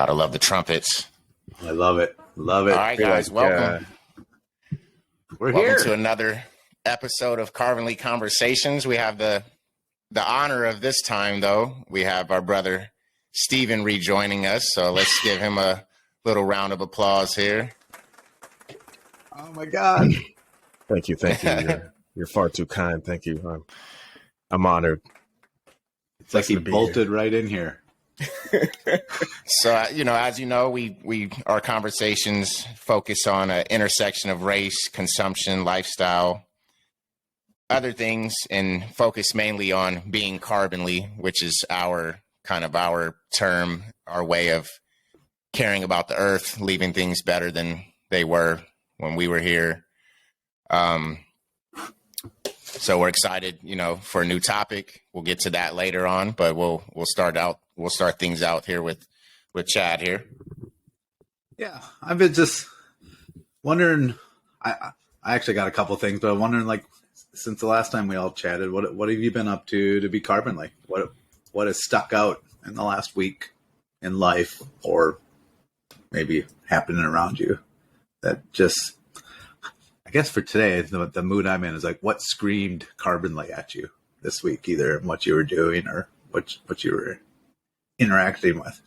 Gotta love the trumpets. I love it. Love it. All right, guys, welcome. We're Welcome here to another episode of Crbnly Conversations. We have the honor of this time, though. We have our brother Steven rejoining us. So let's give him a little round of applause here. Oh my God. Thank you. You're far too kind. Thank you. I'm honored. It's like he bolted right in here. So, as you know, our conversations focus on an intersection of race, consumption, lifestyle, other things, and focus mainly on being carbonly, which is our term, our way of caring about the earth, leaving things better than they were when we were here. So we're excited, for a new topic. We'll get to that later on, but we'll start things out here with Chad here. Yeah, I've been just wondering. I actually got a couple things, but I'm wondering, since the last time we all chatted, what have you been up to be carbonly? What has stuck out in the last week in life, or maybe happening around you that just, I guess for today, the mood I'm in is what screamed carbonly at you this week, either in what you were doing or what you were interacting with.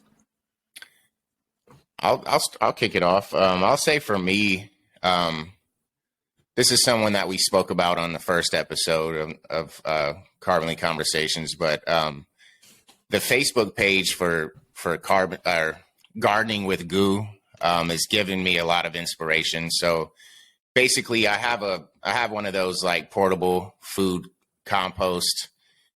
I'll kick it off. I'll say for me, this is someone that we spoke about on the first episode of Crbnly Conversations, but the Facebook page for gardening with goo has given me a lot of inspiration. So basically, I have one of those portable food compost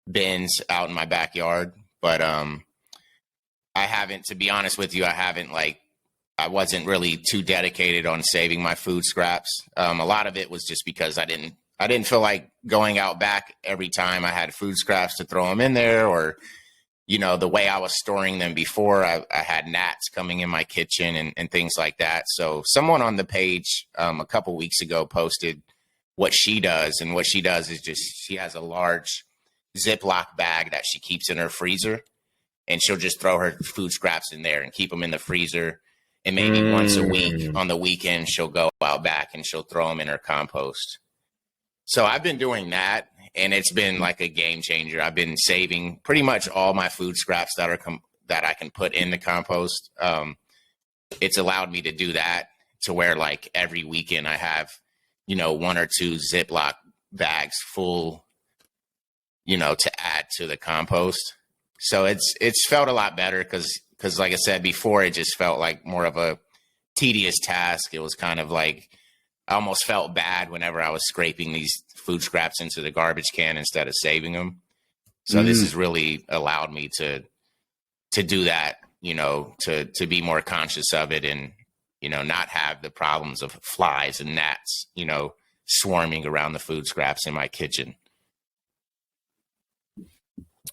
bins out in my backyard, but I haven't, to be honest with you, I wasn't really too dedicated on saving my food scraps. A lot of it was just because I didn't feel like going out back every time I had food scraps to throw them in there, or the way I was storing them before, I had gnats coming in my kitchen and things like that. So someone on the page a couple weeks ago posted what she does. And what she does is she has a large Ziploc bag that she keeps in her freezer, and she'll just throw her food scraps in there and keep them in the freezer. And maybe once a week on the weekend, she'll go out back and she'll throw them in her compost. So I've been doing that, and it's been like a game changer. I've been saving pretty much all my food scraps that I can put in the compost. It's allowed me to do that to where every weekend I have, one or two Ziploc bags full, to add to the compost. So it's felt a lot better because like I said before, it just felt like more of a tedious task. It was kind of I almost felt bad whenever I was scraping these food scraps into the garbage can instead of saving them. So this has really allowed me to do that, to be more conscious of it and, not have the problems of flies and gnats, swarming around the food scraps in my kitchen.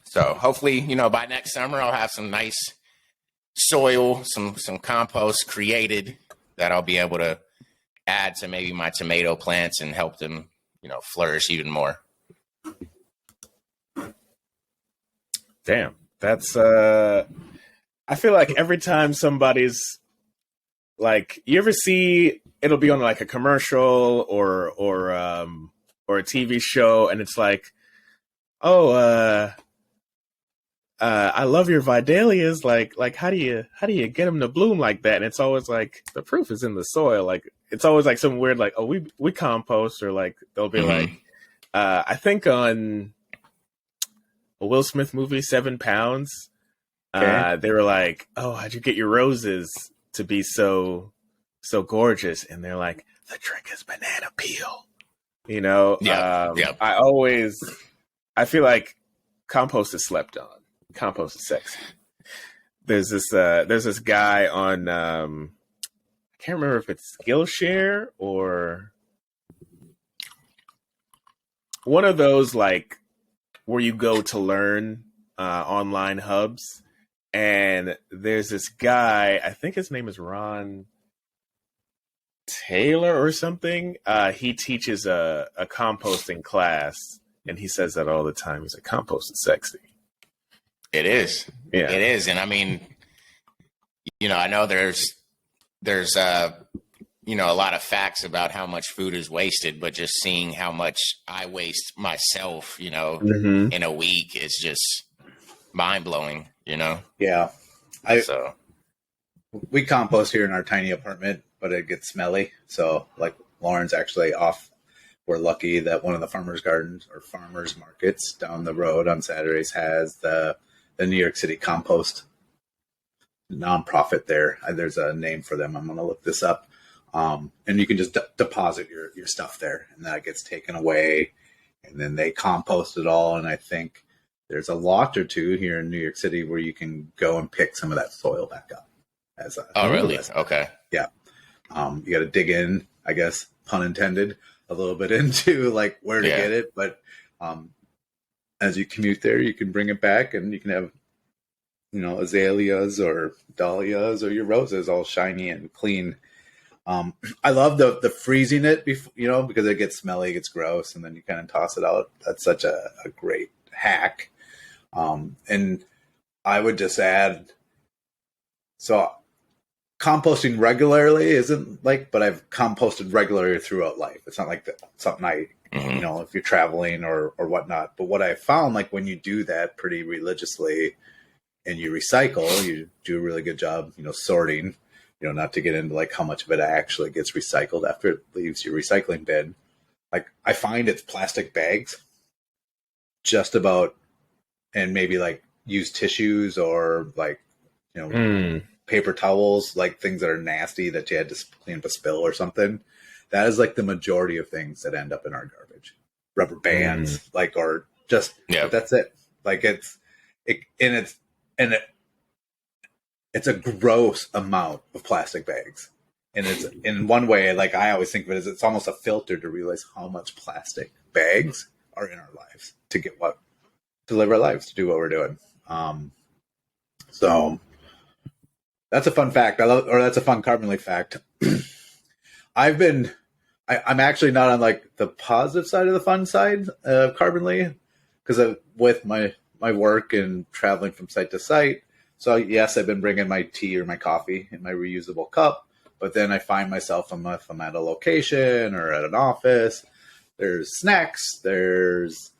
So hopefully, by next summer, I'll have some nice soil, some compost created that I'll be able to add to maybe my tomato plants and help them, flourish even more. Damn, that's I feel like every time somebody's you ever see, it'll be on a commercial or a TV show, and it's I love your vidalias. How do you get them to bloom like that? And it's always the proof is in the soil. It's always some weird, we compost, or they'll be I think on a Will Smith movie, 7 Pounds, okay. They were oh, how'd you get your roses to be so gorgeous? And they're the trick is banana peel, Yeah. I feel like compost is slept on. Compost is sexy. There's this guy on I can't remember if it's Skillshare or one of those where you go to learn online hubs, and there's this guy, I think his name is Ron Taylor or something. He teaches a composting class, and he says that all the time. He's like, compost is sexy. It is. Yeah. It is. And I mean, I know there's a lot of facts about how much food is wasted, but just seeing how much I waste myself, Mm-hmm. in a week is just mind blowing, Yeah. So We compost here in our tiny apartment, but it gets smelly. So, like, Lauren's actually off. We're lucky that one of the farmers' gardens or farmers' markets down the road on Saturdays has the New York City compost nonprofit there. There's a name for them. I'm going to look this up. And you can just deposit your stuff there, and that gets taken away, and then they compost it all. And I think there's a lot or two here in New York City where you can go and pick some of that soil back up. Oh, really? Okay. Yeah. You got to dig in, I guess, pun intended, a little bit into like where to get it. But as you commute there, you can bring it back, and you can have, azaleas or dahlias or your roses all shiny and clean. I love the freezing it before, because it gets smelly, it gets gross, and then you kind of toss it out. That's such a great hack. And I would just add, so composting regularly isn't but I've composted regularly throughout life. It's not like something I, if you're traveling or whatnot. But what I found, like when you do that pretty religiously and you recycle, you do a really good job, sorting, not to get into like how much of it actually gets recycled after it leaves your recycling bin. Like I find it's plastic bags just about, and maybe like used tissues or like, paper towels, like things that are nasty that you had to clean up a spill or something. That is like the majority of things that end up in our garbage. Rubber bands, or just, that's it. Like it's a gross amount of plastic bags. And it's in one way, like I always think of it as it's almost a filter to realize how much plastic bags are in our lives to live our lives, to do what we're doing. So that's a fun fact. That's a fun Crbnly fact. I'm actually not on like the positive side of the fun side of Crbnly because with my work and traveling from site to site. So yes, I've been bringing my tea or my coffee in my reusable cup, but then I find myself if I'm at a location or at an office, there's snacks, there's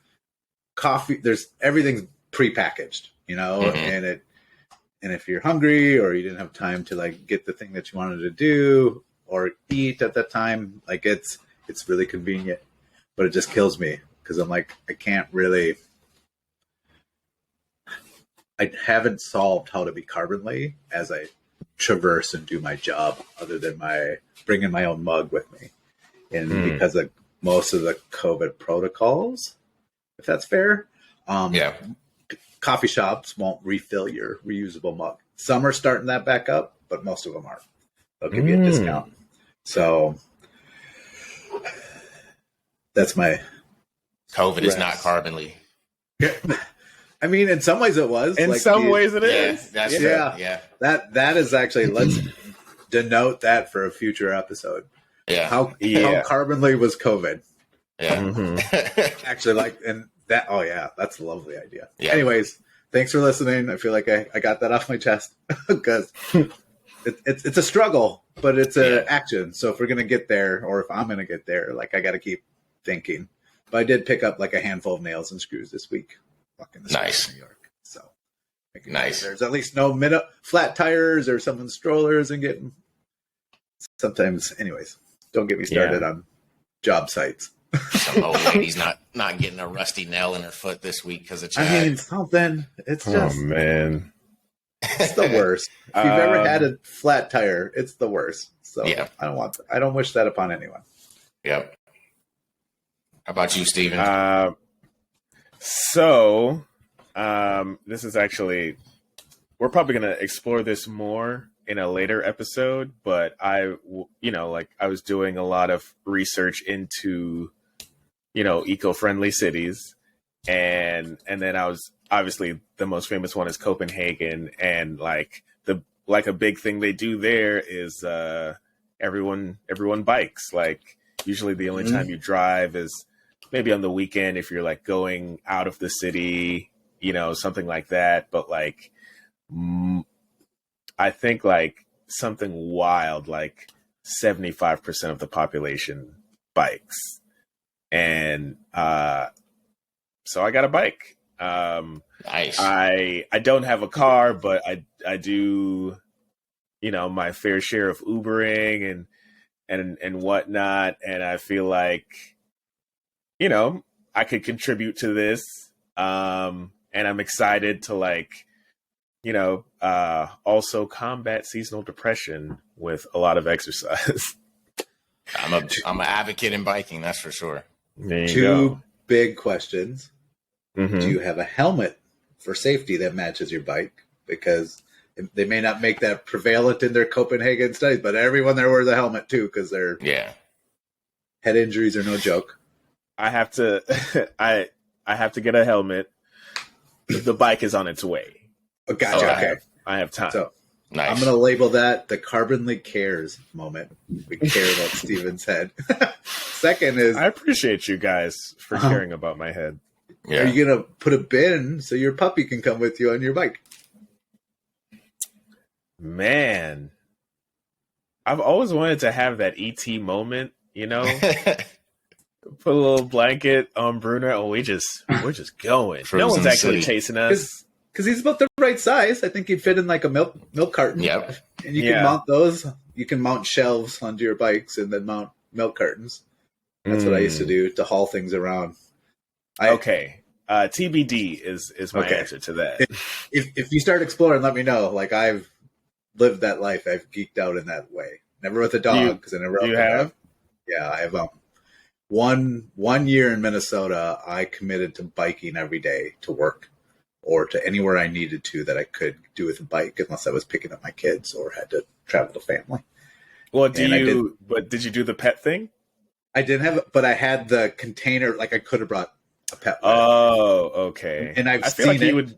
coffee, there's everything's prepackaged, and if you're hungry or you didn't have time to like get the thing that you wanted to do or eat at that time, like it's really convenient, but it just kills me because I'm like, I haven't solved how to be Crbnly as I traverse and do my job other than bringing my own mug with me. And because of most of the COVID protocols, if that's fair, coffee shops won't refill your reusable mug. Some are starting that back up, but most of them aren't. They'll give you a discount. So that's my COVID is not Crbnly. I mean, in some ways it was. In some ways it is. That's true. Yeah. That is actually, let's denote that for a future episode. Yeah. How Crbnly was COVID. Yeah. Actually, that's a lovely idea. Yeah. Anyways, thanks for listening. I feel like I got that off my chest because it's a struggle, but it's an action. So if we're going to get there, or if I'm going to get there, like I got to keep thinking. But I did pick up like a handful of nails and screws this week. Fucking nice. New York. So nice. There's at least no flat tires or someone's strollers and getting sometimes. Anyways, don't get me started on job sites. Some old lady's not getting a rusty nail in her foot this week because of Chad. I mean, something. It's just, oh man, it's the worst. If you've ever had a flat tire, it's the worst. So I don't wish that upon anyone. Yep. How about you, Steven? This is actually, we're probably going to explore this more in a later episode, but I was doing a lot of research into, eco-friendly cities. And then I was, obviously the most famous one is Copenhagen. And a big thing they do there is, everyone bikes. Like usually the only time you drive is maybe on the weekend if you're like going out of the city, something like that. But like I think like something wild, like 75% of the population bikes. And so I got a bike. Nice. I don't have a car, but I do, my fair share of Ubering and whatnot. And I feel like, I could contribute to this. And I'm excited to also combat seasonal depression with a lot of exercise. I'm an advocate in biking, that's for sure. There you Two go. big questions. Mhm. Do you have a helmet for safety that matches your bike? Because they may not make that prevalent in their Copenhagen studies, but everyone there wears a helmet too, because their head injuries are no joke. I have to I have to get a helmet. The bike is on its way. Oh, gotcha. So Okay. I have time. So Nice. I'm going to label that the Crbnly cares moment. We care about Steven's head. Second is, I appreciate you guys for caring about my head. Yeah. are you going to put a bin so your puppy can come with you on your bike? Man, I've always wanted to have that ET moment, Put a little blanket on Bruno and we're just going. No one's actually chasing us. Because he's about the right size. I think he'd fit in like a milk carton. Yep. And you can mount those. You can mount shelves onto your bikes and then mount milk cartons. That's what I used to do to haul things around. Okay. TBD is my answer to that. If you start exploring, let me know. Like, I've lived that life. I've geeked out in that way. Never with a dog, because I never. You have? Yeah, I have. One year in Minnesota, I committed to biking every day to work or to anywhere I needed to that I could do with a bike, unless I was picking up my kids or had to travel to family. Well, did you do the pet thing? I didn't have, but I had the container. Like, I could have brought a pet. Oh, okay. And I feel like he would,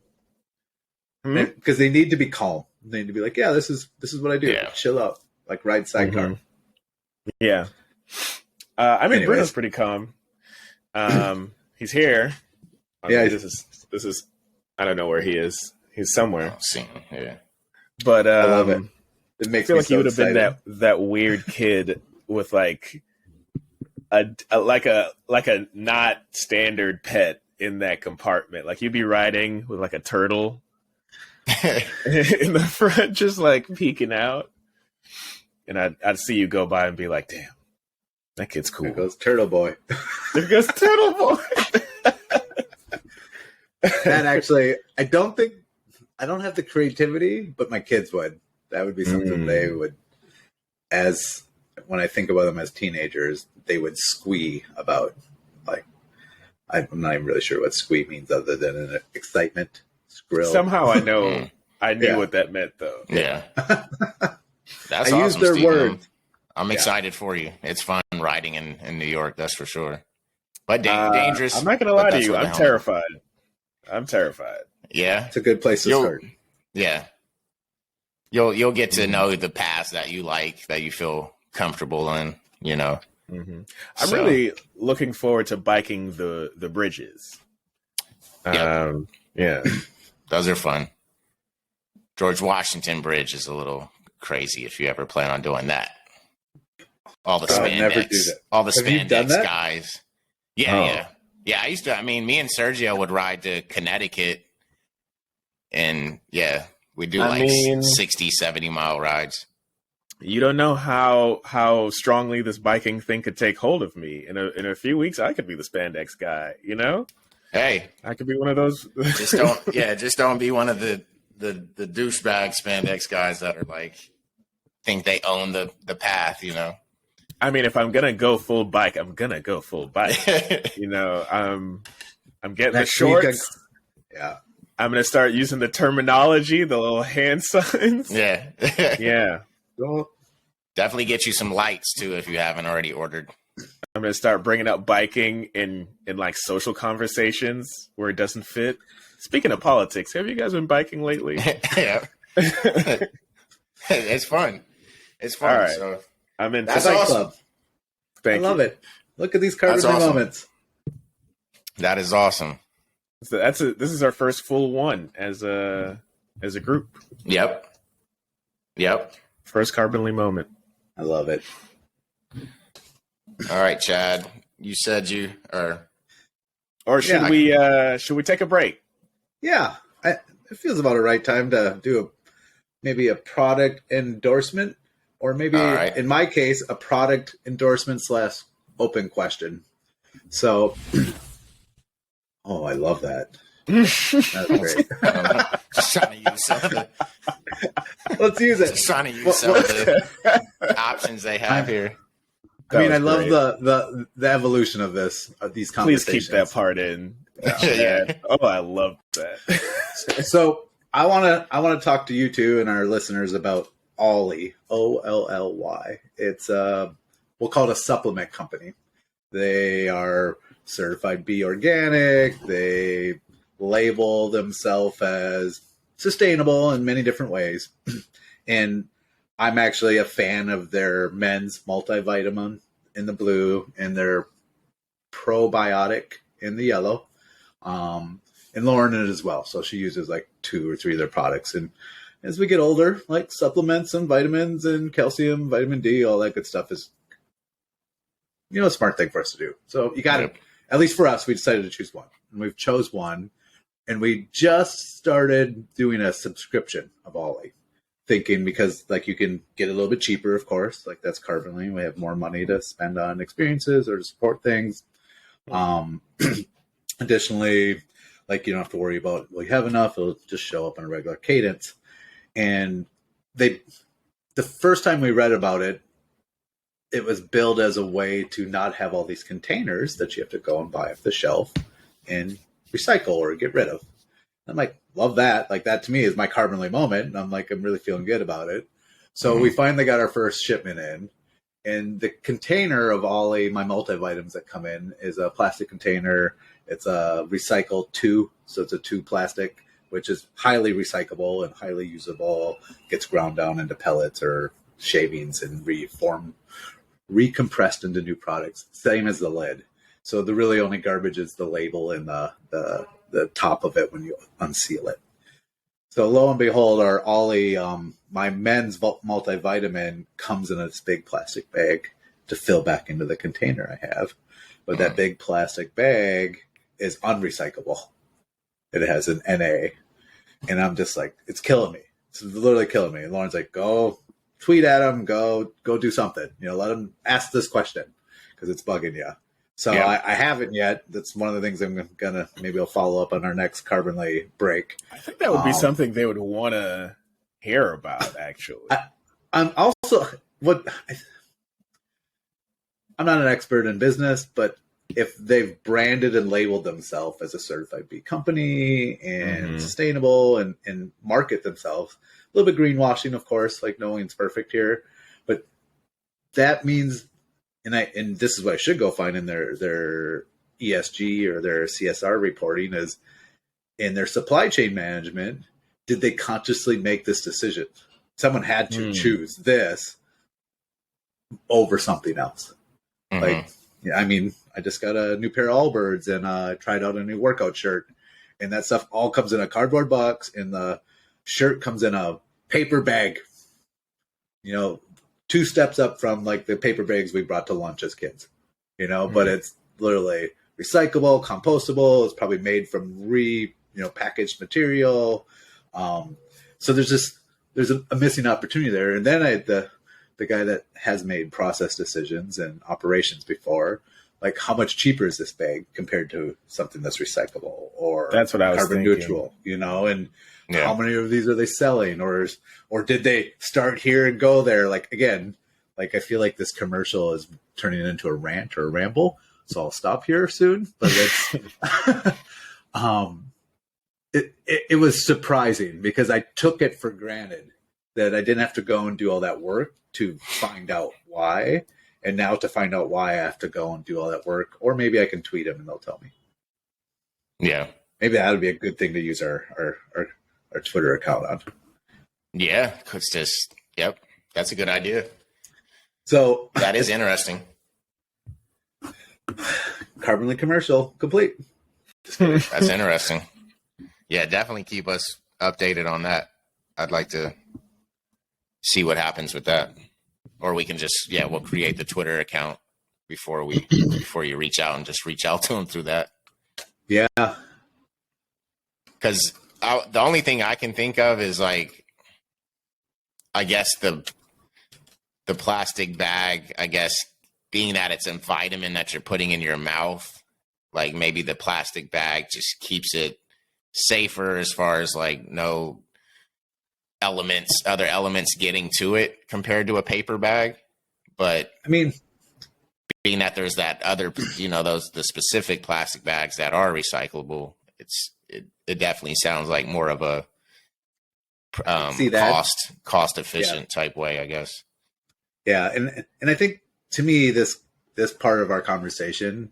because they need to be calm. They need to be like, yeah, this is what I do. Yeah. Chill out, like ride sidecar. Yeah. I mean, Anyways. Bruno's pretty calm. He's here. Yeah, this is. I don't know where he is. He's somewhere. Yeah. But I love it. It I makes feel me like so he would have been excited. that weird kid with like a not standard pet in that compartment. Like, you'd be riding with like a turtle in the front, just like peeking out, and I'd see you go by and be like, "Damn, that kid's cool." There goes Turtle Boy. There goes Turtle Boy. That actually, I don't have the creativity, but my kids would. That would be something they would, as when I think about them as teenagers, they would squee about. Like, I'm not even really sure what squee means other than an excitement. Skrill. Somehow I knew what that meant, though. Yeah. That's I awesome, used their Steven. word. I'm excited for you. It's fun riding in New York, that's for sure. But dangerous. I'm not going to but lie to that's you. what the I'm helmet- terrified. I'm terrified. Yeah. It's a good place to start. Yeah. You'll get to know the paths that you like, that you feel comfortable in, I'm really looking forward to biking the bridges. Yep. Yeah. Those are fun. George Washington Bridge is a little crazy if you ever plan on doing that. All the spandex. never do that. All the Have you done spandex that? guys. Yeah. I used to. I mean, me and Sergio would ride to Connecticut, and we do 60, 70-mile rides. You don't know how strongly this biking thing could take hold of me. In a few weeks, I could be the spandex guy. Hey, I could be one of those. just don't be one of the douchebag spandex guys that are like think they own the path. I mean, if I'm gonna go full bike, I'm gonna go full bike. I'm getting the shorts. I'm gonna start using the terminology, the little hand signs. Yeah. Yeah. Definitely get you some lights too if you haven't already ordered. I'm gonna start bringing up biking in like social conversations where it doesn't fit. Speaking of politics, have you guys been biking lately? Yeah. It's fun. It's fun. All right. So I'm in. that's Bike awesome. Club. Thank I love you. it. Look at these That's Crbnly awesome. moments. That is awesome. So this is our first full one as a group. Yep. Yep. First Carbonly moment. I love it. All right, Chad. You said you are. Or should we take a break? Yeah, it feels about the right time to do maybe a product endorsement, or maybe All right. in my case, a product endorsement / open question. So, oh, I love that. That's great. Just trying to use some of the, Let's use it. just trying to use some of the options they have here. I mean, I was love great. the evolution of these Please conversations. keep that part in. Yeah. Oh, I love that. So I want to talk to you two and our listeners about Ollie, Olly. It's we'll call it a supplement company. They are certified B organic. They label themselves as sustainable in many different ways. And I'm actually a fan of their men's multivitamin in the blue and their probiotic in the yellow. And Lauren in it as well. So she uses like 2 or 3 of their products. And as we get older, like supplements and vitamins and calcium, vitamin D, all that good stuff is, a smart thing for us to do. So you got to, at least for us, we decided to choose one. And we've chose one. And we just started doing a subscription of Ollie. Thinking because like you can get a little bit cheaper, of course, like that's Crbnly. We have more money to spend on experiences or to support things. Additionally, like you don't have to worry about, well, you have enough, it'll just show up on a regular cadence. And the first time we read about it, it was billed as a way to not have all these containers that you have to go and buy off the shelf and recycle or get rid of. I'm like, love that. Like that to me is my Crbnly moment. And I'm like, I'm really feeling good about it. So we finally got our first shipment in. And the container of Ollie, my multivitamins that come in, is a plastic container. It's a recycled 2. So it's a 2 plastic, which is highly recyclable and highly usable. Gets ground down into pellets or shavings and recompressed into new products. Same as the lid. So the really only garbage is the label and the top of it when you unseal it. So lo and behold, our Ollie, my men's multivitamin comes in this big plastic bag to fill back into the container I have. But that big plastic bag is unrecyclable. It has an NA. And I'm just like, it's killing me. It's literally killing me. And Lauren's like, go tweet at him, go do something. Let him ask this question because it's bugging you. So yeah. I haven't yet. That's one of the things I'm gonna maybe I'll follow up on our next Crbnly break. I think that would be something they would want to hear about. Actually, I'm also I'm not an expert in business, but if they've branded and labeled themselves as a certified B company and sustainable and market themselves, a little bit greenwashing, of course, like no one's perfect here, but that means. And this is what I should go find in their ESG or their CSR reporting is in their supply chain management. Did they consciously make this decision? Someone had to choose this over something else. Like, I mean, I just got a new pair of Allbirds and I tried out a new workout shirt, and that stuff all comes in a cardboard box, and the shirt comes in a paper bag. 2 steps up from like the paper bags we brought to lunch as kids, but it's literally recyclable, compostable. It's probably made from packaged material. So there's a missing opportunity there. And then I had the guy that has made process decisions and operations before, like how much cheaper is this bag compared to something that's recyclable or that's what I was carbon thinking. neutral, and how many of these are they selling, or did they start here and go there? Like, again, like I feel like this commercial is turning into a rant or a ramble, so I'll stop here soon. But it's, it was surprising because I took it for granted that I didn't have to go and do all that work to find out why. And now to find out why I have to go and do all that work, or maybe I can tweet them and they'll tell me. Yeah. Maybe that would be a good thing to use our Twitter account on. Yeah. Yep. That's a good idea. So that is interesting. Crbnly commercial complete. That's interesting. Yeah, definitely keep us updated on that. I'd like to see what happens with that. Or we can just, we'll create the Twitter account before you reach out and just reach out to them through that. Yeah. Because the only thing I can think of is like, I guess the plastic bag, I guess, being that it's a vitamin that you're putting in your mouth, like maybe the plastic bag just keeps it safer as far as like no other elements getting to it compared to a paper bag. But I mean, being that there's that other, the specific plastic bags that are recyclable, it definitely sounds like more of a cost efficient type way, I guess. Yeah, and I think to me this part of our conversation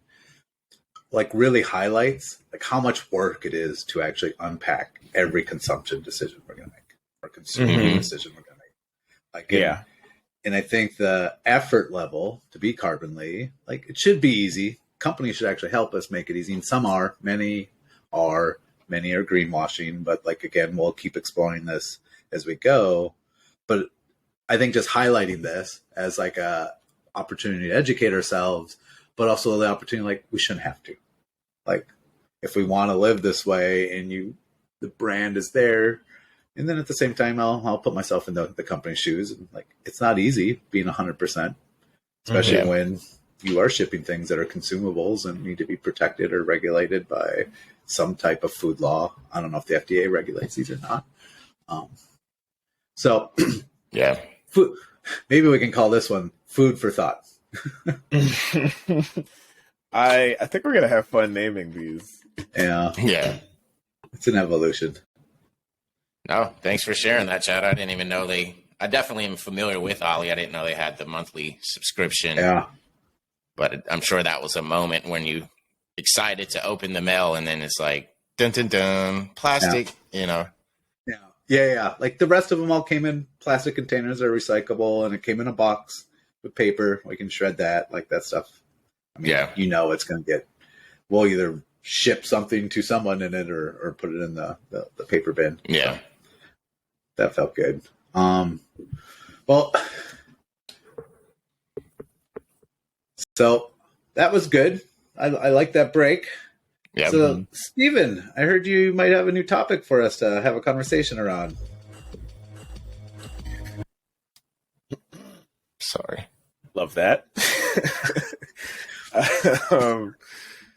like really highlights like how much work it is to actually unpack every consumption decision we're going to make or consuming decision we're going to make. Like, and I think the effort level to be Crbnly, like it should be easy. Companies should actually help us make it easy, and some are, many are greenwashing. But like again, we'll keep exploring this as we go. But I think just highlighting this as like a opportunity to educate ourselves, but also the opportunity, like we shouldn't have to. Like if we want to live this way and the brand is there, and then at the same time, I'll put myself in the company's shoes. And like, it's not easy being 100%, especially when you are shipping things that are consumables and need to be protected or regulated by some type of food law. I don't know if the FDA regulates these or not. So food, maybe we can call this one food for thought. I think we're gonna have fun naming these. Yeah. It's an evolution. No, thanks for sharing that, Chad. I didn't even know I definitely am familiar with Ollie. I didn't know they had the monthly subscription. Yeah. But I'm sure that was a moment when you excited to open the mail and then it's like, dun, dun, dun, plastic, Yeah. Like the rest of them all came in plastic containers that are recyclable, and it came in a box with paper. We can shred that, like that stuff. I mean, it's going to we'll either ship something to someone in it or put it in the paper bin. Yeah. So that felt good. Well, so that was good. I like that break. Yeah. So, Steven, I heard you might have a new topic for us to have a conversation around. Sorry. Love that. Get a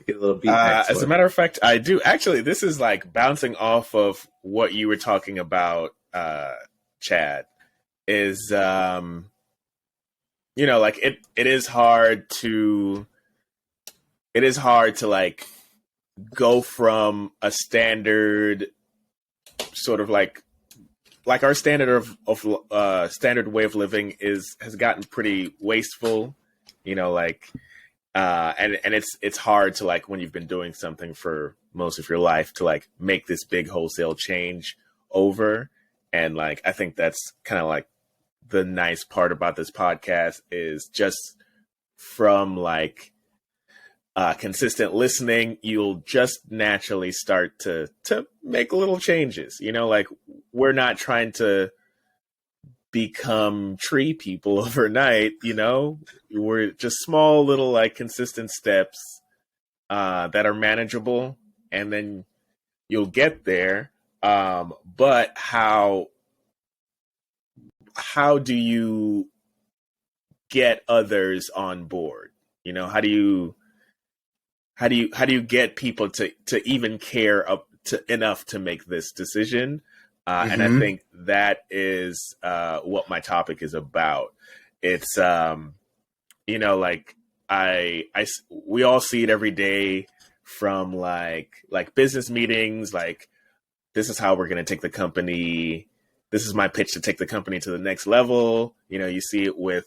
little beat as a matter of fact, I do. Actually, this is like bouncing off of what you were talking about, Chad, is, like it is hard to like go from a standard sort of like our standard of standard way of living has gotten pretty wasteful, and it's hard to like when you've been doing something for most of your life to like make this big wholesale change over. And like, I think that's kind of like the nice part about this podcast is just from like consistent listening, you'll just naturally start to make little changes. Like we're not trying to become tree people overnight. We're just small little like consistent steps that are manageable, and then you'll get there. But how do you get others on board? How do you get people to even care enough to make this decision? And I think that is what my topic is about. It's like we all see it every day from like business meetings. Like, this is how we're going to take the company. This is my pitch to take the company to the next level. You see it with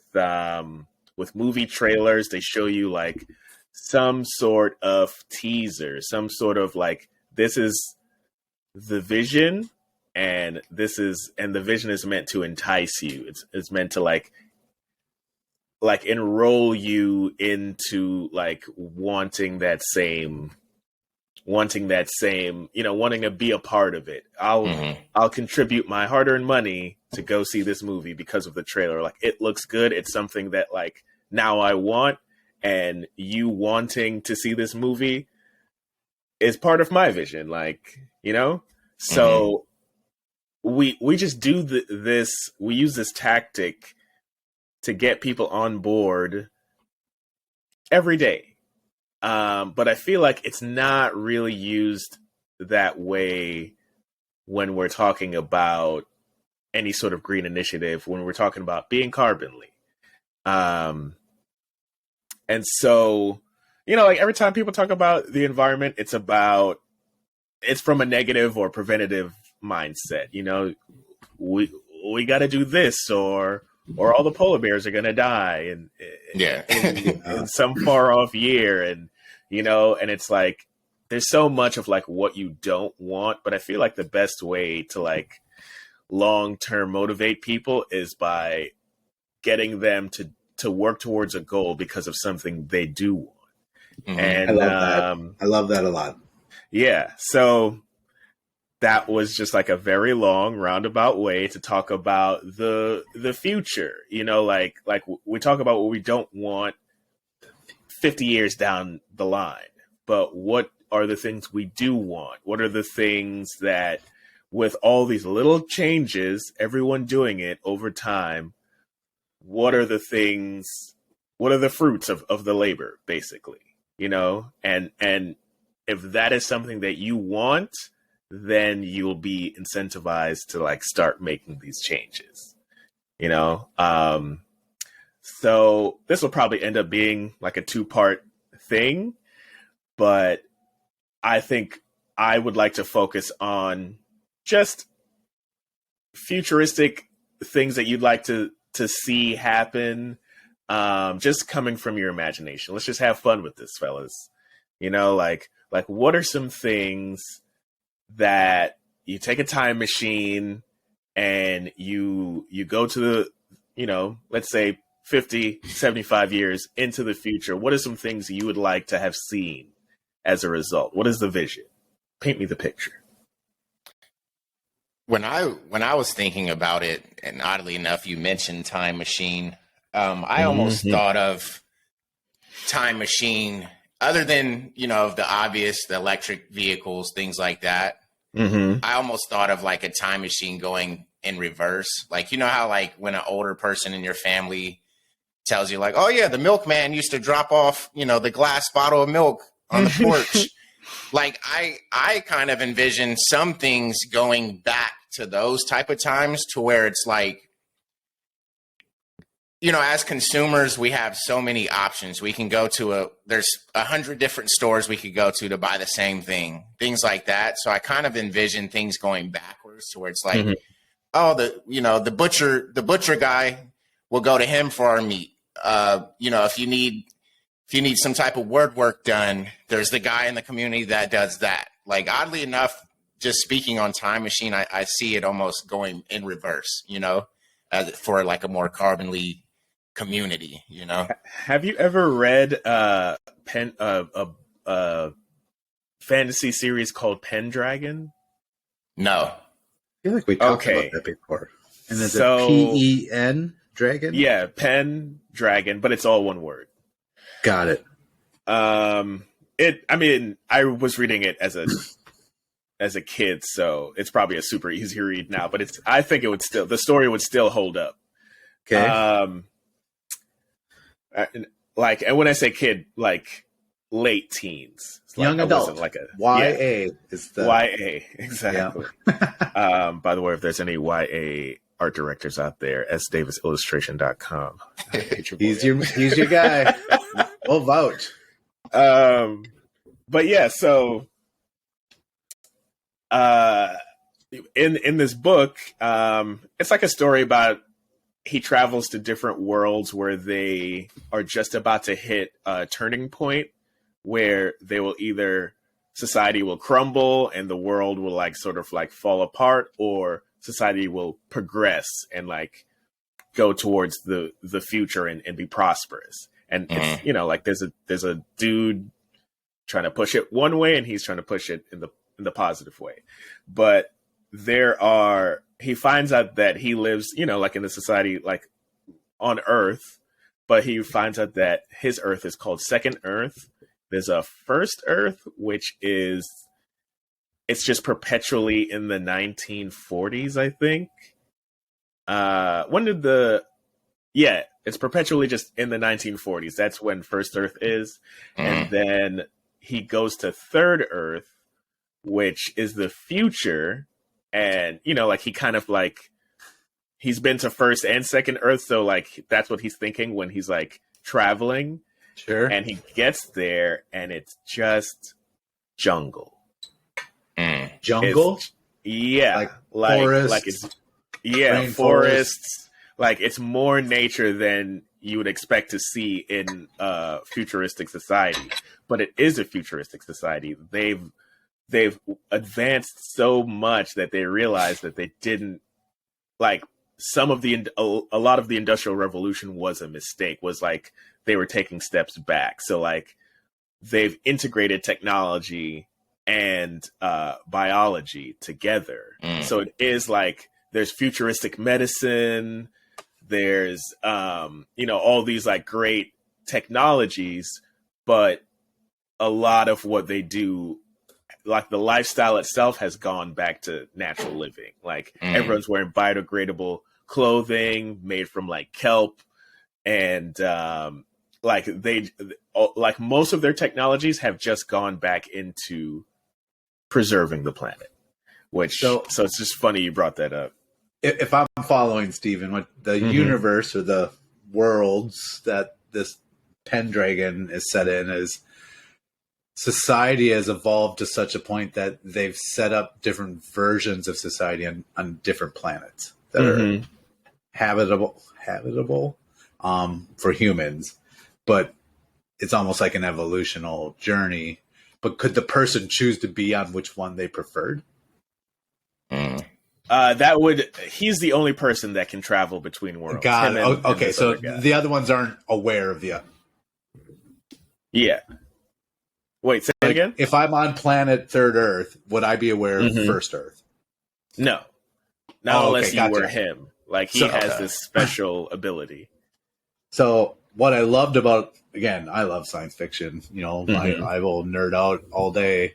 movie trailers. They show you like some sort of teaser, some sort of like, this is the vision, and the vision is meant to entice you. It's meant to like enroll you into like wanting that same wanting that same, wanting to be a part of it. I'll contribute my hard-earned money to go see this movie because of the trailer. Like, it looks good. It's something that, like, now I want, and you wanting to see this movie is part of my vision. Like, so we just do this. We use this tactic to get people on board every day. But I feel like it's not really used that way when we're talking about any sort of green initiative, when we're talking about being Crbnly. And so, like, every time people talk about the environment, it's from a negative or preventative mindset. We got to do this, or all the polar bears are going to die in some far off year. And it's like, there's so much of like what you don't want, but I feel like the best way to like long-term motivate people is by getting them to work towards a goal because of something they do want. And I love that. I love that a lot. Yeah. So that was just like a very long roundabout way to talk about the future. Like we talk about what we don't want 50 years down the line, but what are the things we do want? What are the things that, with all these little changes, everyone doing it over time, what are the fruits of the labor, basically, and if that is something that you want, then you'll be incentivized to like start making these changes, so this will probably end up being like a 2-part thing, but I think I would like to focus on just futuristic things that you'd like to see happen, just coming from your imagination. Let's just have fun with this, fellas. Like what are some things that you take a time machine and you go to the, let's say 50, 75 years into the future. What are some things you would like to have seen as a result? What is the vision? Paint me the picture. When I was thinking about it, and oddly enough, you mentioned time machine. I almost thought of time machine, other than, the obvious, the electric vehicles, things like that. I almost thought of like a time machine going in reverse. Like, how like when an older person in your family tells you like, oh yeah, the milkman used to drop off, the glass bottle of milk on the porch. Like I kind of envision some things going back to those type of times, to where it's like, as consumers, we have so many options. We can go to there's 100 different stores we could go to buy the same thing, things like that. So I kind of envision things going backwards, to where it's like, oh, the butcher guy, will go to him for our meat. If you need some type of word work done, there's the guy in the community that does that. Like, oddly enough, just speaking on time machine, I see it almost going in reverse, for like a more Crbnly community, Have you ever read a fantasy series called Pendragon? No. I feel like we talked about that before. And is it PEN Dragon? Yeah, Pendragon, but it's all one word. Got it. I was reading it as a kid, so it's probably a super easy read now, but I think the story would still hold up. Okay. And when I say kid, like late teens, young adult, like a YA is the YA, exactly. Yeah. By the way, if there's any YA art directors out there, sdavisillustration.com. He's your guy. We'll vouch. But yeah, so in this book, it's like a story about, he travels to different worlds where they are just about to hit a turning point where society will crumble and the world will like sort of like fall apart, or society will progress and like go towards the future and be prosperous. And it's, like there's a dude trying to push it one way, and he's trying to push it in the positive way. But he finds out that he lives, like in a society like on Earth, but he finds out that his Earth is called Second Earth. There's a First Earth, which is it's just perpetually in the 1940s, I think. It's perpetually just in the 1940s. That's when First Earth is. And then he goes to Third Earth, which is the future. And, he kind of he's been to First and Second Earth. So that's what he's thinking when he's traveling. Sure. And he gets there and it's just jungle. Jungle? Forests. Forests. It's more nature than you would expect to see in a futuristic society. But it is a futuristic society. They've advanced so much that they realized that they didn't a lot of the Industrial Revolution was a mistake, was they were taking steps back. So they've integrated technology and biology together. So it is there's futuristic medicine, there's all these great technologies, but a lot of what they do, the lifestyle itself has gone back to natural living. Everyone's wearing biodegradable clothing made from kelp, and most of their technologies have just gone back into preserving the planet. So it's just funny you brought that up. If I'm following Stephen, what the universe or the worlds that this Pendragon is set in is society has evolved to such a point that they've set up different versions of society on different planets that are habitable for humans, but it's almost like an evolutional journey. But could the person choose to be on which one they preferred? He's the only person that can travel between worlds. Got it. Okay, so the other ones aren't aware of the other. Yeah. Wait, say it again? If I'm on planet Third Earth, would I be aware of First Earth? No. Not unless you were him. He has this special ability. So what I loved about, again, I love science fiction. I will nerd out all day.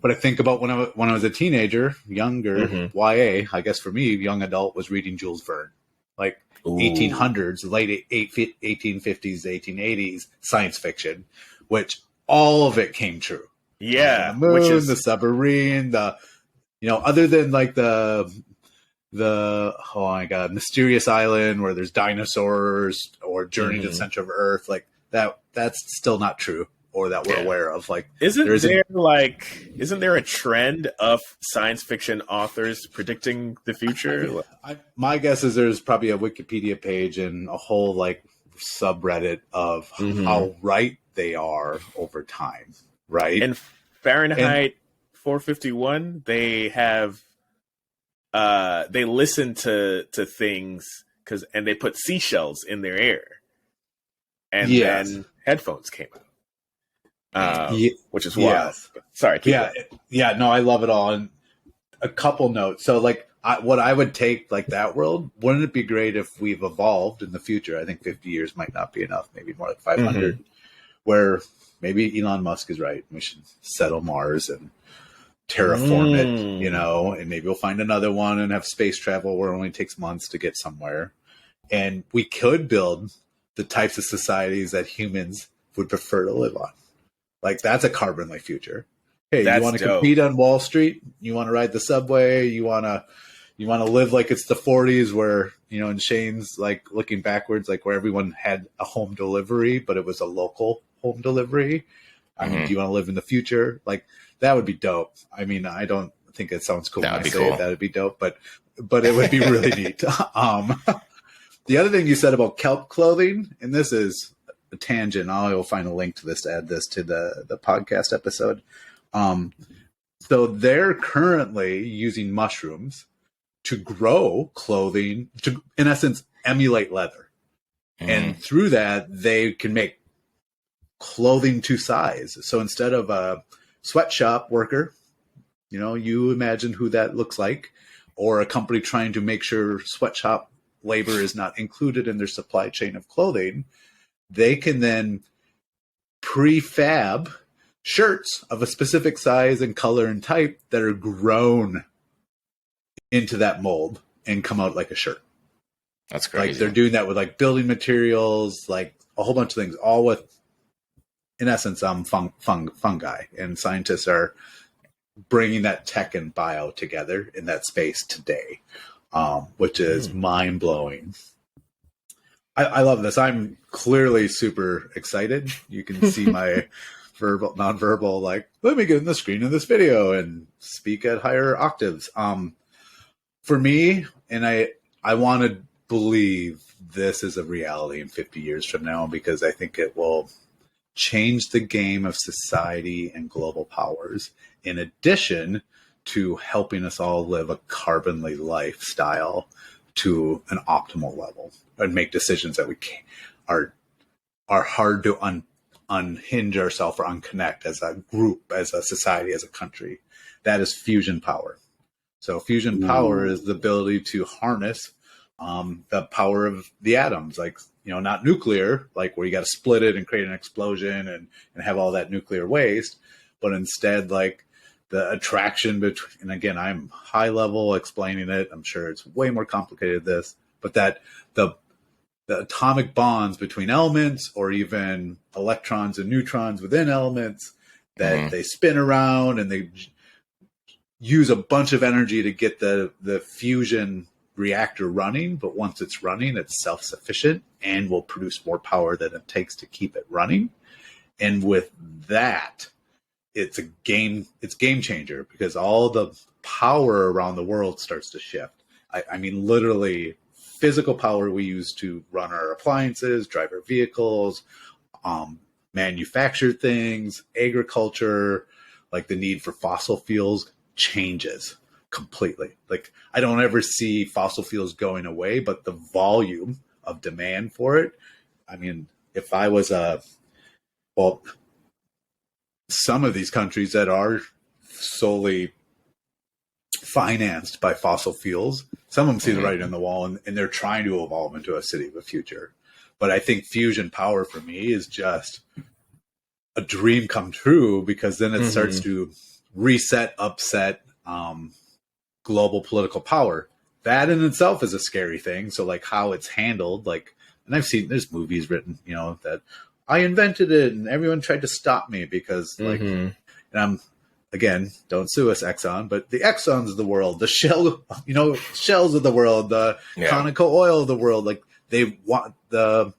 But I think about when I was a teenager, younger, YA, I guess for me, young adult was reading Jules Verne. 1800s, late 1850s, 1880s science fiction, which all of it came true. Yeah. The moon, the submarine, other than the oh my god, mysterious island where there's dinosaurs or Journey to the Center of Earth, that's still not true, or that we're aware of. Isn't there a trend of science fiction authors predicting the future? My guess is there's probably a Wikipedia page and a whole subreddit of how right they are over time, right? And Fahrenheit 451, they have they listen to things and they put seashells in their ear, and then headphones came out, which is wild. Sorry, keep going. No, I love it all. And a couple notes. So, what I would take that world. Wouldn't it be great if we've evolved in the future? I think 50 years might not be enough. Maybe more like 500. Where maybe Elon Musk is right. We should settle Mars and terraform it, and maybe we'll find another one and have space travel where it only takes months to get somewhere. And we could build the types of societies that humans would prefer to live on. That's a Crbnly future. Hey, you want to compete on Wall Street? You want to ride the subway? You want to live like it's the 40s where, in Shane's looking backwards, where everyone had a home delivery, but it was a local home delivery. I mean, do you want to live in the future? That would be dope. I mean, I don't think it sounds cool when I say it. That would be dope, but it would be really neat. The other thing you said about kelp clothing, and this is a tangent. I will find a link to this to add this to the podcast episode. So they're currently using mushrooms to grow clothing to, in essence, emulate leather. And through that, they can make clothing to size. So instead of a sweatshop worker, you imagine who that looks like, or a company trying to make sure sweatshop labor is not included in their supply chain of clothing, they can then prefab shirts of a specific size and color and type that are grown into that mold and come out like a shirt. That's crazy. Like they're doing that with like building materials, like a whole bunch of things, all with, in essence, fungi. And scientists are bringing that tech and bio together in that space today, which is mind blowing. I love this. I'm clearly super excited. You can see my nonverbal, like, let me get in the screen of this video and speak at higher octaves. For me, and I want to believe this is a reality in 50 years from now, because I think it will change the game of society and global powers, in addition to helping us all live a carbonly lifestyle to an optimal level and make decisions that we are hard to unhinge ourselves or unconnect as a group, as a society, as a country. That is fusion power. So fusion power is the ability to harness the power of the atoms, like, not nuclear, like where you got to split it and create an explosion and have all that nuclear waste, but instead like the attraction between, and again, I'm high level explaining it. I'm sure it's way more complicated than this, but that the atomic bonds between elements, or even electrons and neutrons within elements, that they spin around and they use a bunch of energy to get the fusion reactor running. But once it's running, it's self-sufficient and will produce more power than it takes to keep it running. And with that, it's game changer, because all the power around the world starts to shift. I mean, literally physical power we use to run our appliances, drive our vehicles, manufacture things, agriculture, like the need for fossil fuels changes completely. Like, I don't ever see fossil fuels going away, but the volume of demand for it. I mean, if I was some of these countries that are solely financed by fossil fuels, some of them see the writing on the wall, and they're trying to evolve into a city of the future. But I think fusion power for me is just a dream come true, because then it starts to reset, upset global political power. That in itself is a scary thing. So like how it's handled, like, and there's movies written, that I invented it and everyone tried to stop me because like, and I'm, again, don't sue us, Exxon, but the Exxons of the world, the Shells of the world, the Conoco Oil of the world, like they want the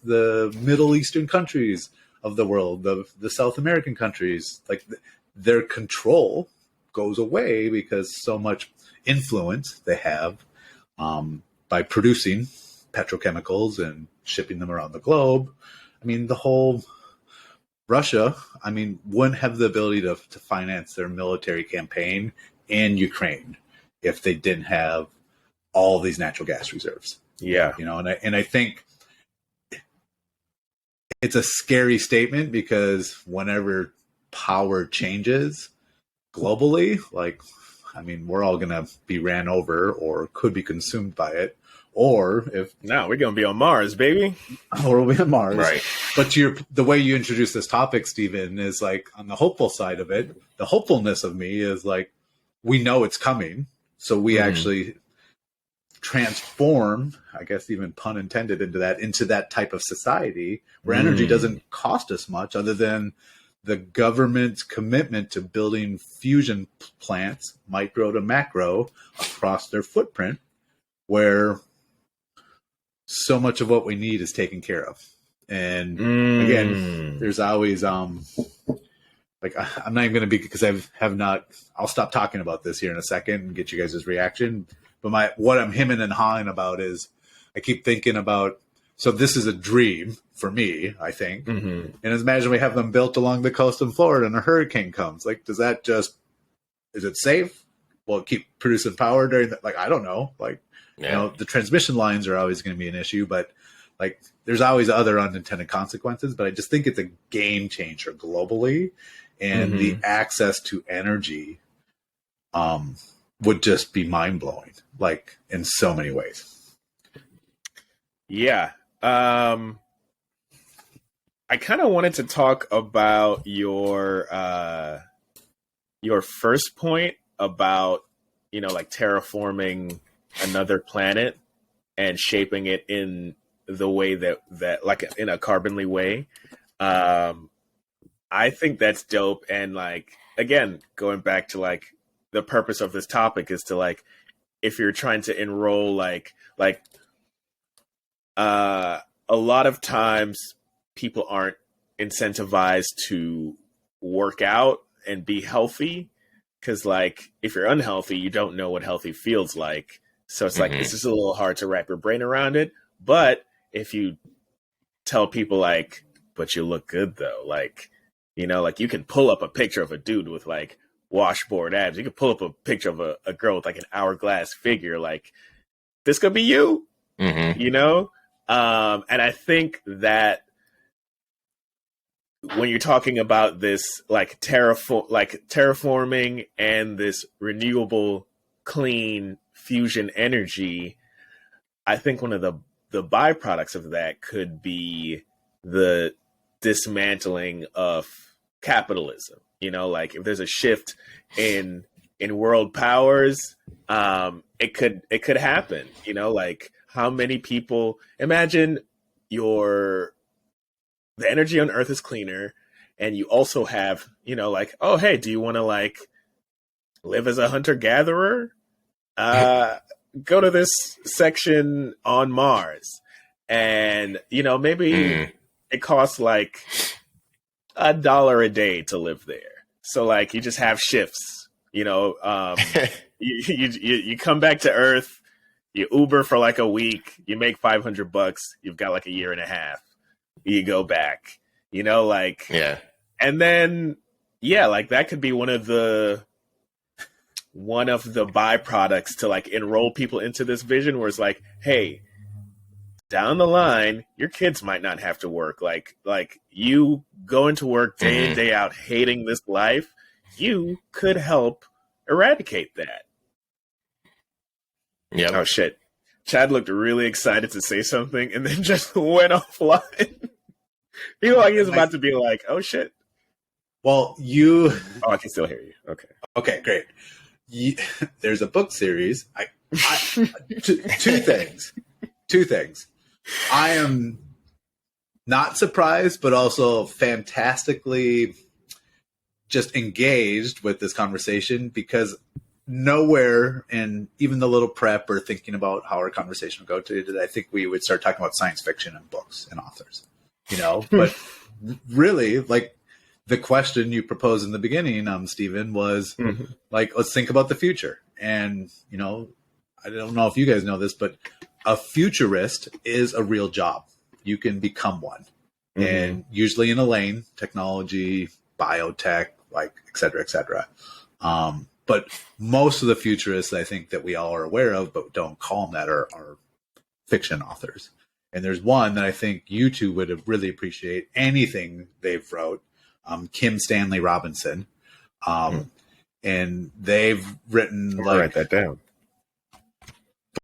Middle Eastern countries of the world, the South American countries, like their control goes away because so much influence they have by producing petrochemicals and shipping them around the globe. I mean, the whole Russia, wouldn't have the ability to finance their military campaign in Ukraine if they didn't have all these natural gas reserves. Yeah. And I think it's a scary statement, because whenever power changes globally, like, we're all going to be ran over or could be consumed by it. Or if we're going to be on Mars, baby. Or we'll be on Mars. Right. But the way you introduce this topic, Stephen, is like on the hopeful side of it. The hopefulness of me is like, we know it's coming. So we actually transform, I guess even pun intended, into that type of society where energy doesn't cost us much, other than the government's commitment to building fusion plants, micro to macro, across their footprint, where so much of what we need is taken care of. And again, there's always like, I'm not even going to be, because I'll stop talking about this here in a second and get you guys' reaction. But what I'm hemming and hawing about is, I keep thinking about, so this is a dream for me, I think. And imagine we have them built along the coast in Florida and a hurricane comes. Like, is it safe? Will it keep producing power during that? Like, I don't know. Like, the transmission lines are always going to be an issue, but like there's always other unintended consequences, but I just think it's a game changer globally, and the access to energy would just be mind blowing, like in so many ways. Yeah. I kind of wanted to talk about your first point about, like terraforming another planet and shaping it in the way that like in a Crbnly way. I think that's dope. And like, again, going back to like the purpose of this topic is to like, if you're trying to enroll like a lot of times people aren't incentivized to work out and be healthy, because like if you're unhealthy, you don't know what healthy feels like. So it's like it's just a little hard to wrap your brain around it. But if you tell people like, but you look good though, like, like you can pull up a picture of a dude with like washboard abs. You can pull up a picture of a girl with like an hourglass figure. Like, this could be you, And I think that when you're talking about this, like terraforming and this renewable, clean fusion energy, I think one of the byproducts of that could be the dismantling of capitalism. Like if there's a shift in world powers, it could happen. Like how many people imagine the energy on Earth is cleaner, and you also have, like, oh, hey, do you want to like live as a hunter gatherer? Go to this section on Mars, and maybe it costs like $1 a day to live there. So like you just have shifts. You come back to Earth, you Uber for like a week, you make $500, you've got like a year and a half. You go back, like, yeah. And then, like that could be one of the byproducts to like enroll people into this vision where it's like, hey, down the line, your kids might not have to work. Like you going to work day in, day out, hating this life, you could help eradicate that. Yeah. Oh shit. Chad looked really excited to say something and then just went offline. He like he was about to be like, "Oh shit." Well, Oh, I can still hear you. Okay. Okay, great. There's a book series. Two things. Two things. I am not surprised, but also fantastically just engaged with this conversation, because nowhere in even the little prep or thinking about how our conversation would go today did I think we would start talking about science fiction and books and authors. But really, like the question you proposed in the beginning, Stephen, was like, let's think about the future. And, I don't know if you guys know this, but a futurist is a real job. You can become one. And usually in a lane, technology, biotech, like, et cetera, et cetera. But most of the futurists I think that we all are aware of, but don't call them that, are fiction authors. And there's one that I think you two would really appreciate anything they've wrote, Kim Stanley Robinson. And they've written Write that down.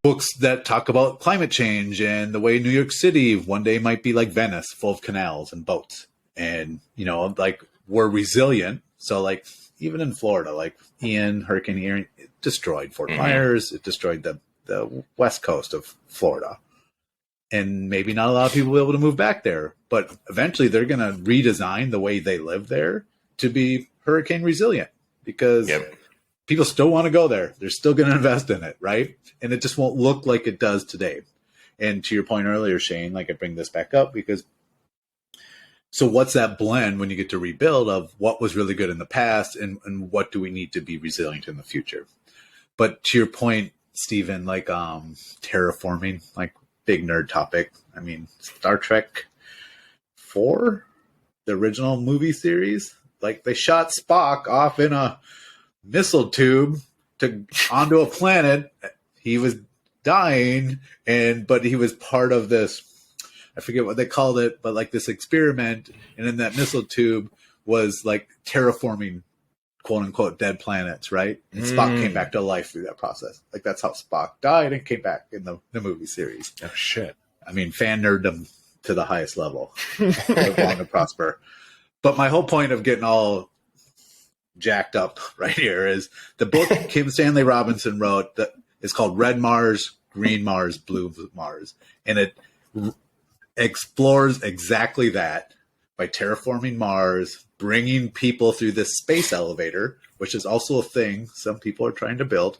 Books that talk about climate change and the way New York City one day might be like Venice, full of canals and boats. And, like we're resilient. So like even in Florida, like Hurricane Ian, it destroyed Fort Myers. It destroyed the west coast of Florida. And maybe not a lot of people will be able to move back there, but eventually they're going to redesign the way they live there to be hurricane resilient, because people still want to go there. They're still going to invest in it, right? And it just won't look like it does today. And to your point earlier, Shane, like I bring this back up because so what's that blend when you get to rebuild of what was really good in the past and what do we need to be resilient in the future? But to your point, Stephen, like terraforming, like big nerd topic. I mean, Star Trek 4, the original movie series, like they shot Spock off in a missile tube onto a planet. He was dying, but he was part of this I forget what they called it, but like this experiment, and in that missile tube was like terraforming quote unquote dead planets, right? And Spock came back to life through that process. Like that's how Spock died and came back in the movie series. Oh shit. I mean, fan nerddom to the highest level. Live long and prosper. But my whole point of getting all jacked up right here is the book Kim Stanley Robinson wrote that is called Red Mars, Green Mars, Blue Mars. And it explores exactly that by terraforming Mars, bringing people through this space elevator, which is also a thing some people are trying to build.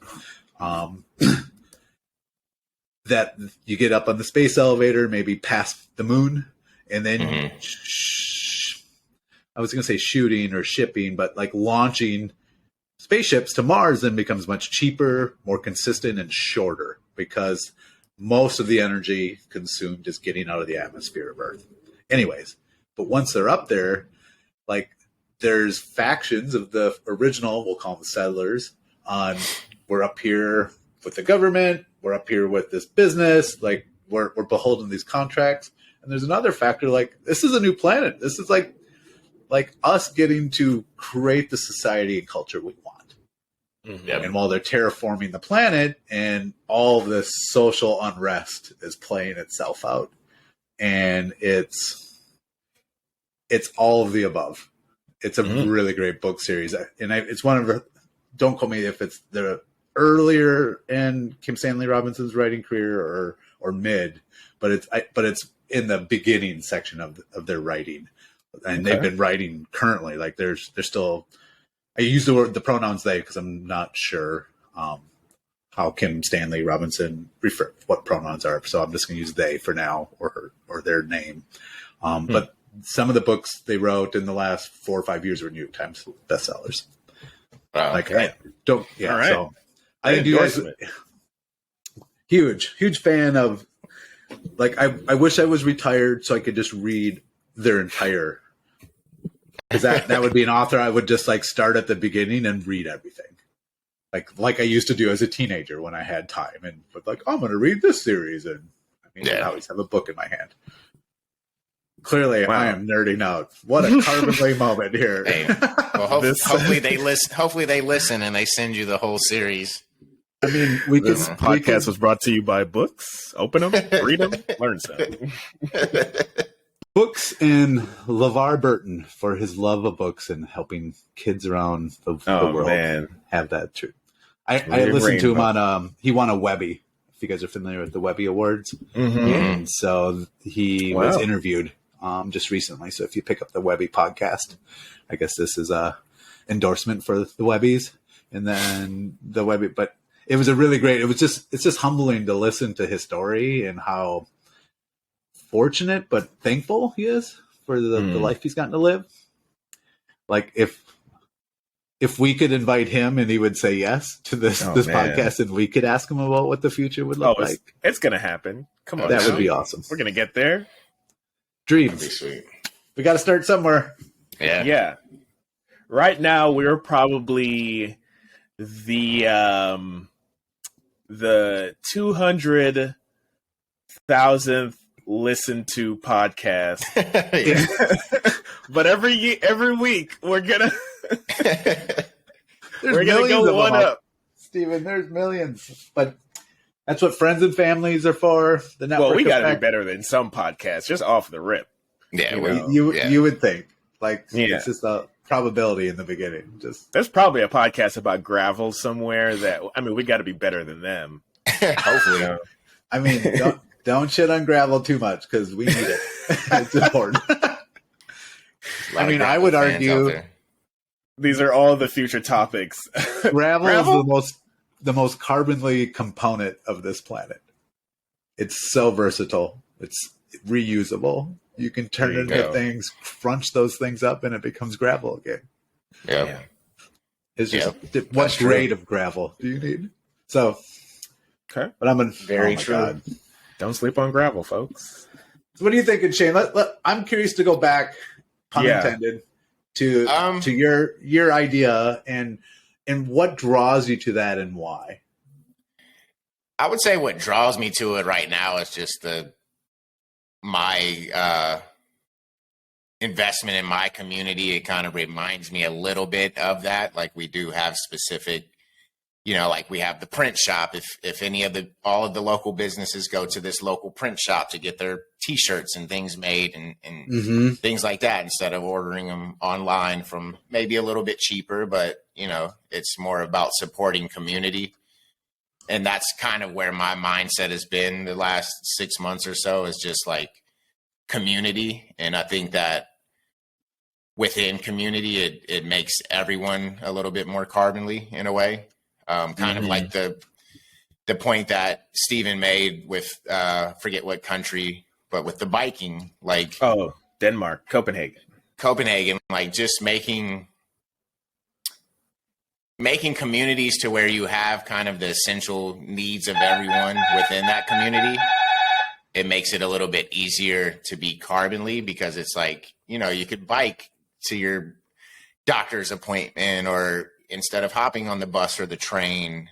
That you get up on the space elevator, maybe past the moon, and then I was going to say shooting or shipping, but like launching spaceships to Mars then becomes much cheaper, more consistent, and shorter because most of the energy consumed is getting out of the atmosphere of Earth. Anyways, but once they're up there, like there's factions of the original, we'll call them the settlers, on we're up here with the government, we're up here with this business, like we're beholden to these contracts. And there's another factor, like this is a new planet. This is like us getting to create the society and culture we want. And while they're terraforming the planet and all this social unrest is playing itself out, and it's all of the above. It's a really great book series. And it's one of don't quote me if it's the earlier in Kim Stanley Robinson's writing career or mid, but it's in the beginning section of their writing, and they've been writing currently. Like they're still. I use the pronouns they because I'm not sure how Kim Stanley Robinson what pronouns are, so I'm just going to use they for now or their name. But some of the books they wrote in the last 4 or 5 years were New York Times bestsellers. Like I don't, yeah. All right. So I think you guys huge fan of. Like I wish I was retired so I could just read their entire. Because that would be an author I would just like start at the beginning and read everything, like I used to do as a teenager when I had time and would like I'm going to read this series and I always have a book in my hand. Clearly, I am nerding out. What a Crbnly moment here. Hey, well, hopefully they listen. Hopefully they listen and they send you the whole series. I mean, this podcast was brought to you by books. Open them, read them, learn something. Books and LeVar Burton for his love of books and helping kids around the world have that too. I listened to him on, he won a Webby, if you guys are familiar with the Webby Awards. And so he was interviewed just recently. So if you pick up the Webby podcast, I guess this is a endorsement for the Webbies. And then the Webby, but it was it's just humbling to listen to his story and how fortunate but thankful he is for the life he's gotten to live. Like if we could invite him and he would say yes to this podcast and we could ask him about what the future would look like. It's going to happen. Come on. That would be awesome. We're going to get there. Dreams. That'd be sweet. We got to start somewhere. Yeah. Yeah. Right now we're probably the 200,000th listened to podcast. But every week we're gonna go one up. Steven, there's millions. But that's what friends and families are for. The network. Well, we gotta be better than some podcasts, just off the rip. Yeah, you would think. Like it's just a probability in the beginning. There's probably a podcast about gravel somewhere that we gotta be better than them. Hopefully. I mean, don't shit on gravel too much because we need it. It's important. I mean, I would argue these are all the future topics. Gravel is the most Crbnly component of this planet. It's so versatile. It's reusable. You can turn it into things, crunch those things up, and it becomes gravel again. Yeah. It's just what grade of gravel do you need? So, okay, but I'm very true. God. Don't sleep on gravel, folks. So what are you thinking, Shane? I'm curious to go back, pun intended, to your idea and what draws you to that and why. I would say what draws me to it right now is just my investment in my community, it kind of reminds me a little bit of that. Like we do have specific, like we have the print shop. If any of all of the local businesses go to this local print shop to get their T-shirts and things made and things like that, instead of ordering them online from maybe a little bit cheaper, but it's more about supporting community. And that's kind of where my mindset has been the last 6 months or so, is just like community. And I think that within community, it makes everyone a little bit more carbonly in a way. Kind of like the point that Steven made with, forget what country, but with the biking, like, Denmark, Copenhagen, like just making communities to where you have kind of the essential needs of everyone within that community. It makes it a little bit easier to be carbonly, because it's like, you could bike to your doctor's appointment, or instead of hopping on the bus or the train,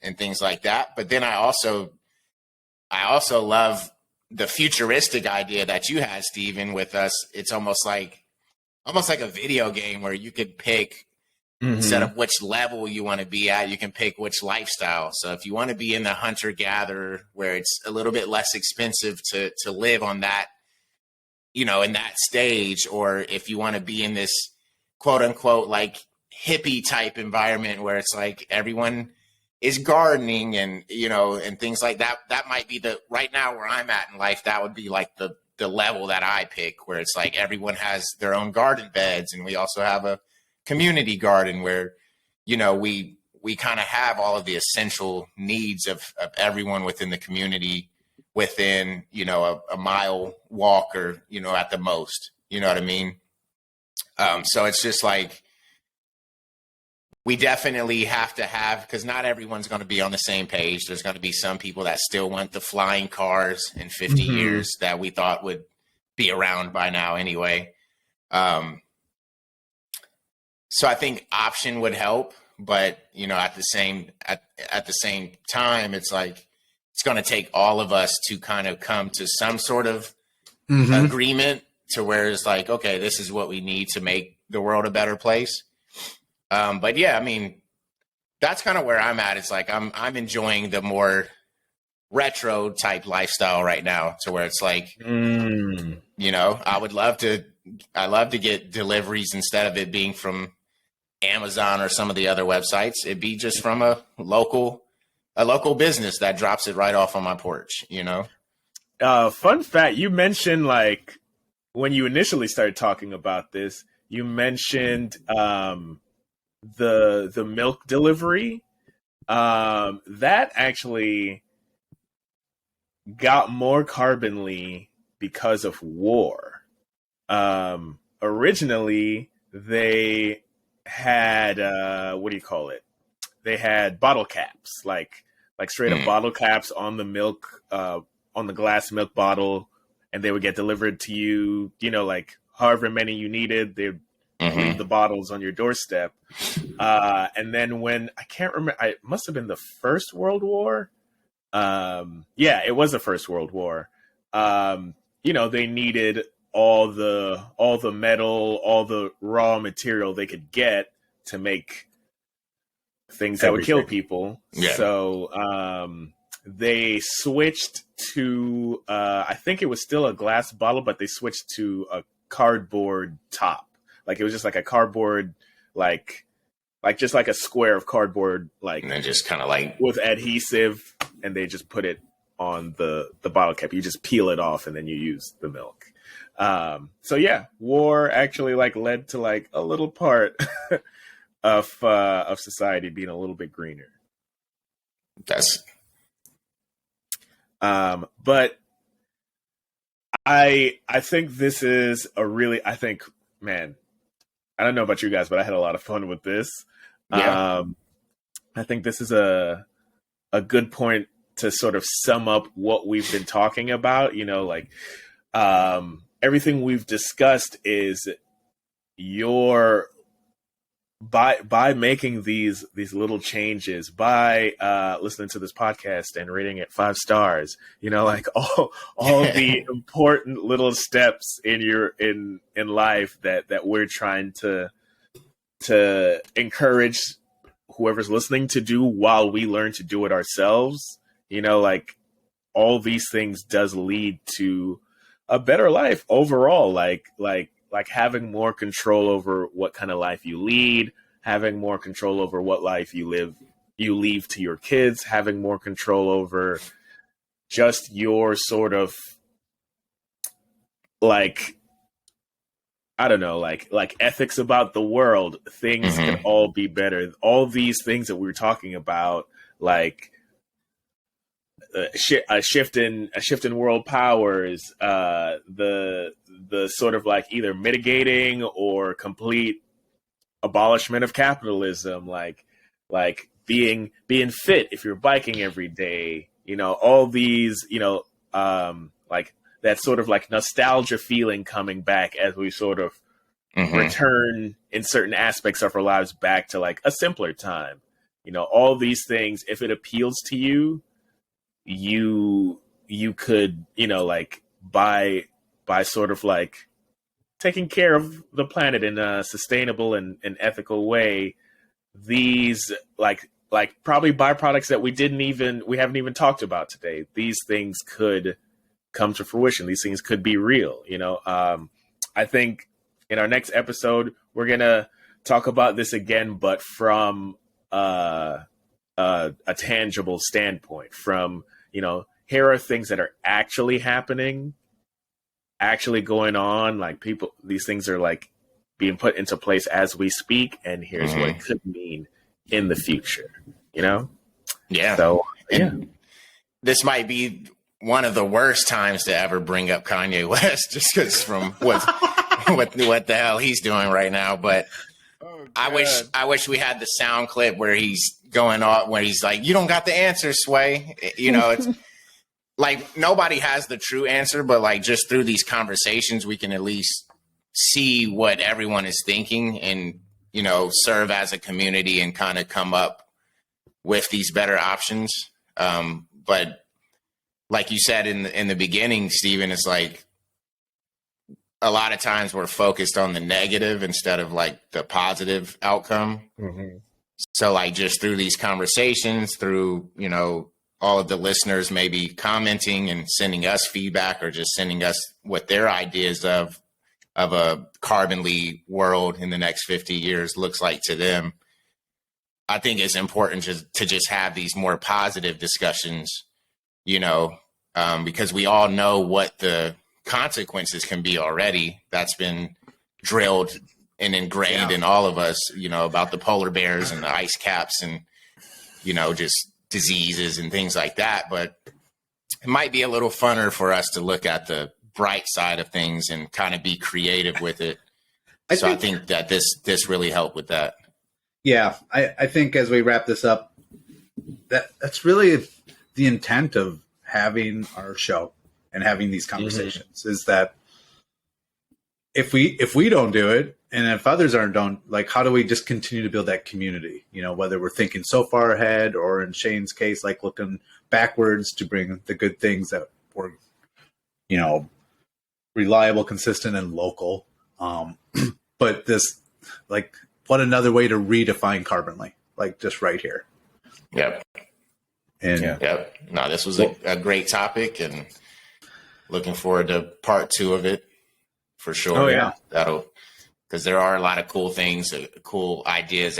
and things like that. But then I also love the futuristic idea that you had, Steven, with us. It's almost like a video game where you could pick, instead of which level you want to be at, you can pick which lifestyle. So if you want to be in the hunter-gatherer, where it's a little bit less expensive to live on that, in that stage, or if you want to be in this quote unquote like hippie type environment where it's like everyone is gardening and, and things like that, that might be right now where I'm at in life, that would be like the level that I pick, where it's like everyone has their own garden beds. And we also have a community garden where, we kind of have all of the essential needs of everyone within the community within, a mile walk, or, at the most, you know what I mean? So it's just like, we definitely have to have, because not everyone's going to be on the same page. There's going to be some people that still want the flying cars in 50 years that we thought would be around by now anyway. So I think option would help, but at the same time, it's like it's going to take all of us to kind of come to some sort of agreement, to where it's like, okay, this is what we need to make the world a better place. But yeah, I mean, that's kind of where I'm at. It's like I'm enjoying the more retro type lifestyle right now, to where it's like, I love to get deliveries, instead of it being from Amazon or some of the other websites. It'd be just from a local business that drops it right off on my porch, Fun fact, you mentioned, like, when you initially started talking about this, you mentioned the milk delivery. That actually got more carbonly because of war. Originally, they had what do you call it? They had bottle caps, like straight up bottle caps on the milk, on the glass milk bottle, and they would get delivered to you. Like however many you needed, they'd leave the bottles on your doorstep. And then when, I can't remember, it must have been the First World War. Yeah, it was the First World War. They needed all the metal, all the raw material they could get to make things that would kill people. Yeah. So they switched to, I think it was still a glass bottle, but they switched to a cardboard top. Like it was just like a cardboard, like just like a square of cardboard, like, and then just kind of like with adhesive, and they just put it on the bottle cap. You just peel it off and then you use the milk. So yeah, war actually like led to like a little part of society being a little bit greener. That's but I think this is man, I don't know about you guys, but I had a lot of fun with this. Yeah. I think this is a good point to sort of sum up what we've been talking about. Everything we've discussed is your by making these little changes, by listening to this podcast and rating it 5 stars, like all the important little steps in life that we're trying to encourage whoever's listening to do while we learn to do it ourselves, like all these things does lead to a better life overall, like having more control over what kind of life you lead, having more control over what life you leave to your kids, having more control over just your sort of like, I don't know, like ethics about the world. Things can all be better. All these things that we were talking about, like a shift in world powers, the sort of like either mitigating or complete abolishment of capitalism, like being fit if you're biking every day, all these, like that sort of like nostalgia feeling coming back as we sort of return in certain aspects of our lives back to like a simpler time. All these things, if it appeals to you, you could, like by sort of like taking care of the planet in a sustainable and ethical way, these like probably byproducts that we haven't even talked about today, these things could come to fruition. These things could be real. I think in our next episode, we're going to talk about this again, but from a tangible standpoint, from, here are things that are actually happening, actually going on, like these things are like being put into place as we speak, and here's what it could mean in the future, Yeah. So, and this might be one of the worst times to ever bring up Kanye West, just because from what the hell he's doing right now. But I wish we had the sound clip where he's going off, where he's like, "You don't got the answer, Sway." It's like nobody has the true answer, but like just through these conversations, we can at least see what everyone is thinking and, serve as a community and kind of come up with these better options. But like you said in the beginning, Stephen, it's like a lot of times we're focused on the negative instead of like the positive outcome. So like just through these conversations, through, all of the listeners maybe commenting and sending us feedback or just sending us what their ideas of a Crbnly world in the next 50 years looks like to them. I think it's important to just have these more positive discussions, because we all know what the consequences can be already. That's been drilled and ingrained in all of us, about the polar bears and the ice caps and, just diseases and things like that. But it might be a little funner for us to look at the bright side of things and kind of be creative with it. I think that this really helped with that. Yeah, I think as we wrap this up, that's really the intent of having our show and having these conversations is that if we don't do it, and if others don't, like, how do we just continue to build that community? Whether we're thinking so far ahead or in Shane's case, like looking backwards to bring the good things that were, reliable, consistent, and local. But this, like, what another way to redefine Crbnly, like just right here. Yep. And yep. No, this was a great topic, and looking forward to part 2 of it for sure. Oh yeah. Because there are a lot of cool things, cool ideas